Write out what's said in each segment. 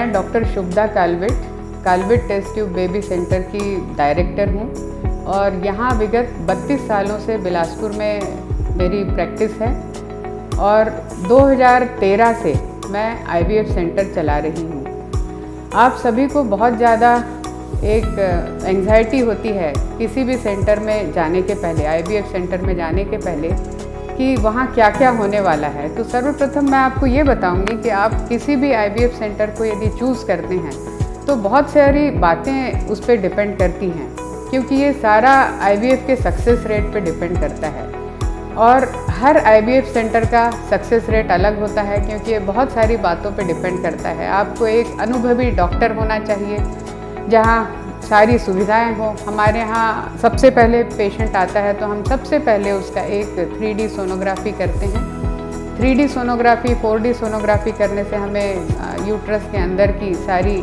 मैं doctor Shubhada Kalvit test tube baby centre की director हूँ और यहाँ विगत 32 सालों से बिलासपुर में मेरी प्रैक्टिस है और 2013 से मैं IVF सेंटर चला रही हूँ। आप सभी को बहुत ज़्यादा एक एंग्जाइटी होती है किसी भी सेंटर में जाने के पहले, IVF सेंटर में जाने के पहले कि वहाँ क्या क्या होने वाला है। तो सर्वप्रथम मैं आपको ये बताऊंगी कि आप किसी भी IVF सेंटर को यदि चूज़ करते हैं तो बहुत सारी बातें उस पर डिपेंड करती हैं, क्योंकि ये सारा IVF के सक्सेस रेट पे डिपेंड करता है और हर IVF सेंटर का सक्सेस रेट अलग होता है, क्योंकि ये बहुत सारी बातों पे डिपेंड करता है। आपको एक अनुभवी डॉक्टर होना चाहिए जहाँ सारी सुविधाएं हो। हमारे यहाँ सबसे पहले पेशेंट आता है तो हम सबसे पहले उसका एक 3D सोनोग्राफी करते हैं। 3D सोनोग्राफी 4D सोनोग्राफी करने से हमें यूट्रस के अंदर की सारी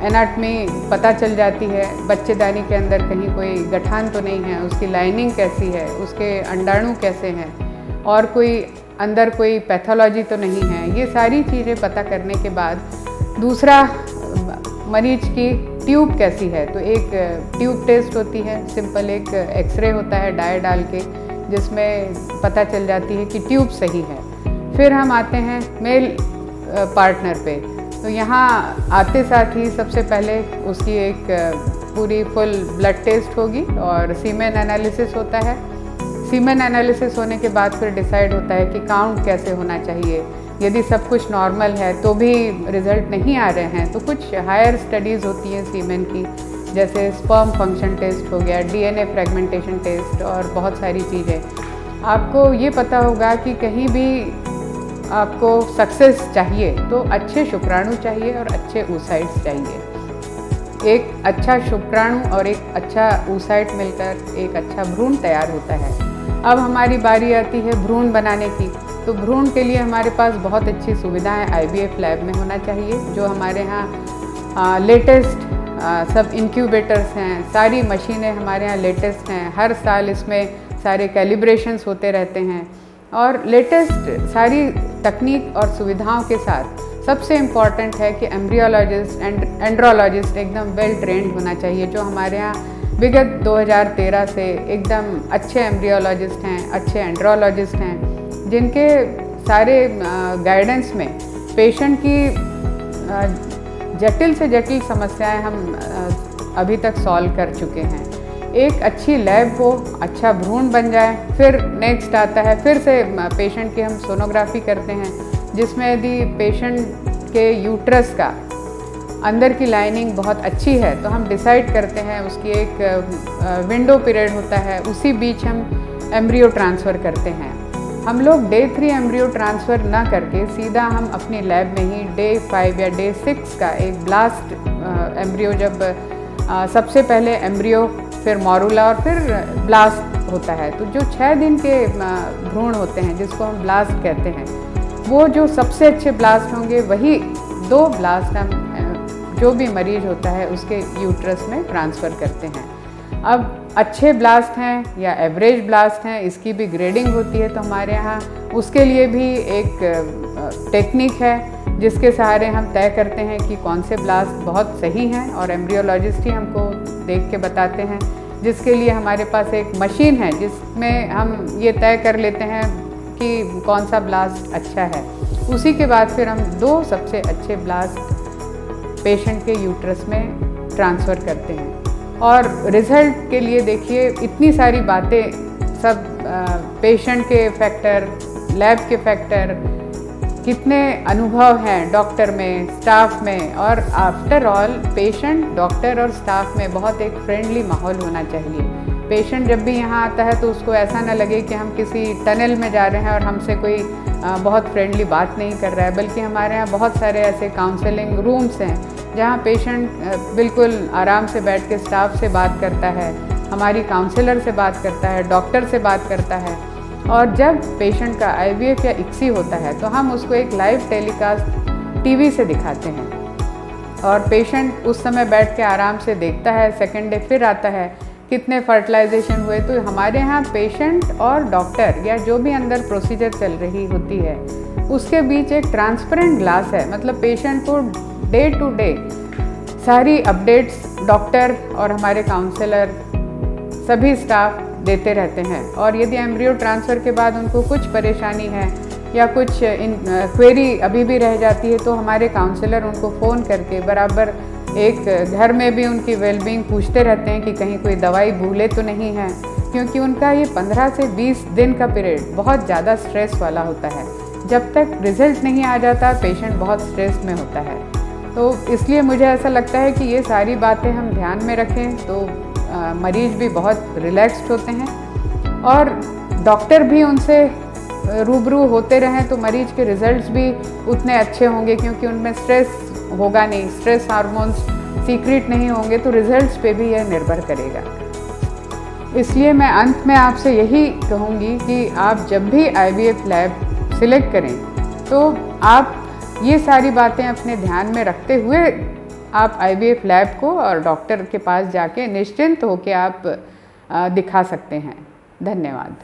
एनाटमी पता चल जाती है। बच्चेदानी के अंदर कहीं कोई गठान तो नहीं है, उसकी लाइनिंग कैसी है, उसके अंडाणु कैसे हैं और कोई अंदर कोई पैथोलॉजी तो नहीं है। ये सारी चीज़ें पता करने के बाद दूसरा मरीज की ट्यूब कैसी है, तो एक ट्यूब टेस्ट होती है, सिंपल एक एक्सरे होता है डाई डाल के, जिसमें पता चल जाती है कि ट्यूब सही है। फिर हम आते हैं मेल पार्टनर पे, तो यहाँ आते साथ ही सबसे पहले उसकी एक पूरी फुल ब्लड टेस्ट होगी और सीमेन एनालिसिस होता है। सीमेन एनालिसिस होने के बाद फिर डिसाइड होता है कि काउंट कैसे होना चाहिए। यदि सब कुछ नॉर्मल है तो भी रिज़ल्ट नहीं आ रहे हैं तो कुछ हायर स्टडीज़ होती हैं सीमेन की, जैसे स्पर्म फंक्शन टेस्ट हो गया, DNA फ्रेगमेंटेशन टेस्ट और बहुत सारी चीज़ें। आपको ये पता होगा कि कहीं भी आपको सक्सेस चाहिए तो अच्छे शुक्राणु चाहिए और अच्छे oocytes चाहिए। एक अच्छा शुक्राणु और एक अच्छा oocyte मिलकर एक अच्छा भ्रूण तैयार होता है। अब हमारी बारी आती है भ्रूण बनाने की, तो भ्रूण के लिए हमारे पास बहुत अच्छी सुविधाएं IVF लैब में होना चाहिए, जो हमारे यहाँ लेटेस्ट सब इंक्यूबेटर्स हैं, सारी मशीनें हमारे यहाँ लेटेस्ट हैं। हर साल इसमें सारे कैलिब्रेशंस होते रहते हैं और लेटेस्ट सारी तकनीक और सुविधाओं के साथ सबसे इम्पॉर्टेंट है कि एम्ब्रियोलॉजिस्ट एंड एंड्रोलॉजिस्ट एकदम वेल ट्रेंड होना चाहिए, जो हमारे यहाँ विगत 2013 से एकदम अच्छे एम्ब्रियोलॉजिस्ट हैं, अच्छे एंड्रोलॉजिस्ट हैं, जिनके सारे गाइडेंस में पेशेंट की जटिल से जटिल समस्याएं हम अभी तक सॉल्व कर चुके हैं। एक अच्छी लैब हो, अच्छा भ्रूण बन जाए, फिर नेक्स्ट आता है फिर से पेशेंट की हम सोनोग्राफी करते हैं, जिसमें यदि पेशेंट के यूट्रस का अंदर की लाइनिंग बहुत अच्छी है तो हम डिसाइड करते हैं, उसकी एक विंडो पीरियड होता है, उसी बीच हम एम्ब्रियो ट्रांसफ़र करते हैं। हम लोग डे 3 एम्ब्रियो ट्रांसफ़र ना करके सीधा हम अपनी लैब में ही डे 5 या डे 6 का एक ब्लास्ट एम्ब्रियो, जब सबसे पहले एम्ब्रियो फिर मॉरूला और फिर ब्लास्ट होता है, तो जो 6 दिन के भ्रूण होते हैं जिसको हम ब्लास्ट कहते हैं, वो जो सबसे अच्छे ब्लास्ट होंगे वही 2 ब्लास्ट हम जो भी मरीज होता है उसके यूट्रस में ट्रांसफ़र करते हैं। अब अच्छे ब्लास्ट हैं या एवरेज ब्लास्ट हैं, इसकी भी ग्रेडिंग होती है, तो हमारे यहाँ उसके लिए भी एक टेक्निक है जिसके सहारे हम तय करते हैं कि कौन से ब्लास्ट बहुत सही हैं और एम्ब्रियोलॉजिस्ट ही हमको देख के बताते हैं, जिसके लिए हमारे पास एक मशीन है जिसमें हम ये तय कर लेते हैं कि कौन सा ब्लास्ट अच्छा है। उसी के बाद फिर हम 2 सबसे अच्छे ब्लास्ट पेशेंट के यूट्रस में ट्रांसफ़र करते हैं। और रिज़ल्ट के लिए देखिए इतनी सारी बातें, सब पेशेंट के फैक्टर, लैब के फैक्टर, कितने अनुभव हैं डॉक्टर में, स्टाफ में, और आफ्टर ऑल पेशेंट, डॉक्टर और स्टाफ में बहुत एक फ्रेंडली माहौल होना चाहिए। पेशेंट जब भी यहाँ आता है तो उसको ऐसा ना लगे कि हम किसी टनल में जा रहे हैं और हमसे कोई बहुत फ्रेंडली बात नहीं कर रहा है, बल्कि हमारे यहाँ बहुत सारे ऐसे काउंसलिंग रूम्स हैं जहाँ पेशेंट बिल्कुल आराम से बैठ के स्टाफ से बात करता है, हमारी काउंसलर से बात करता है, डॉक्टर से बात करता है। और जब पेशेंट का IVF या ICSI होता है तो हम उसको एक लाइव टेलीकास्ट TV से दिखाते हैं और पेशेंट उस समय बैठ के आराम से देखता है। सेकेंड डे फिर आता है कितने फर्टिलाइजेशन हुए, तो हमारे यहाँ पेशेंट और डॉक्टर या जो भी अंदर प्रोसीजर चल रही होती है उसके बीच एक ट्रांसपेरेंट ग्लास है, मतलब पेशेंट को डे टू डे सारी अपडेट्स डॉक्टर और हमारे काउंसलर सभी स्टाफ देते रहते हैं। और यदि एम्ब्रियो ट्रांसफ़र के बाद उनको कुछ परेशानी है या कुछ क्वेरी अभी भी रह जाती है तो हमारे काउंसलर उनको फ़ोन करके बराबर एक घर में भी उनकी वेलबींग पूछते रहते हैं कि कहीं कोई दवाई भूले तो नहीं है, क्योंकि उनका ये 15 से 20 दिन का पीरियड बहुत ज़्यादा स्ट्रेस वाला होता है। जब तक रिज़ल्ट नहीं आ जाता पेशेंट बहुत स्ट्रेस में होता है। तो इसलिए मुझे ऐसा लगता है कि ये सारी बातें हम ध्यान में रखें तो मरीज़ भी बहुत रिलैक्स्ड होते हैं और डॉक्टर भी उनसे रूबरू होते रहें तो मरीज़ के रिज़ल्ट्स भी उतने अच्छे होंगे, क्योंकि उनमें स्ट्रेस होगा नहीं, स्ट्रेस हार्मोन्स सीक्रेट नहीं होंगे तो रिज़ल्ट्स पे भी यह निर्भर करेगा। इसलिए मैं अंत में आपसे यही कहूँगी कि आप जब भी IVF लैब सिलेक्ट करें तो आप ये सारी बातें अपने ध्यान में रखते हुए आप IVF लैब को और डॉक्टर के पास जाके निश्चिंत होकर आप दिखा सकते हैं। धन्यवाद।